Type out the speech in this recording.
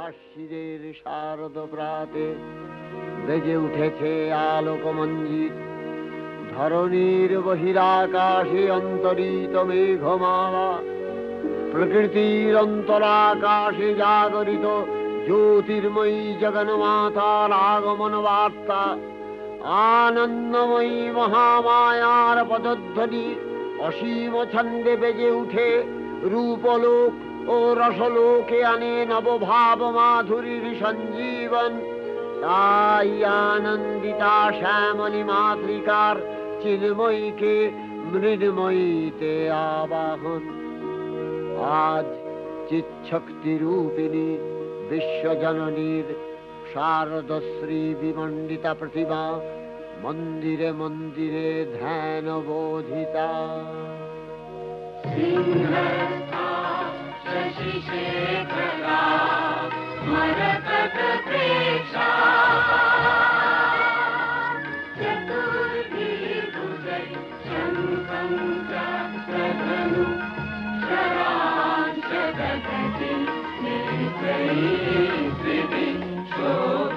আশ্বিনের শারদ প্রাতে বেজে উঠেছে আলোকমঞ্জিত, ধরণীর বহিরাকাশে অন্তরিত মেঘমালা, প্রকৃতির অন্তরাকাশে জাগরিত জ্যোতির্ময়ী জগন্মাতার আগমন বার্তা, আনন্দময়ী মহামায়ার পদধ্বনি অসীম ছন্দে বেজে উঠে রূপলোক ও রসলোকে আনে নবভাব মাধুরীর সঞ্জীবন। তাই আনন্দিতা শ্যামলী মাতৃকার চিন্ময়ীকে মৃন্ময়ীতে আবাহন। আজ চিৎশক্তি রূপিণী বিশ্বজননীর শারদশ্রী বিমণ্ডিতা প্রতিমা মন্দিরে মন্দিরে ধ্যান বোধিতা। Shobha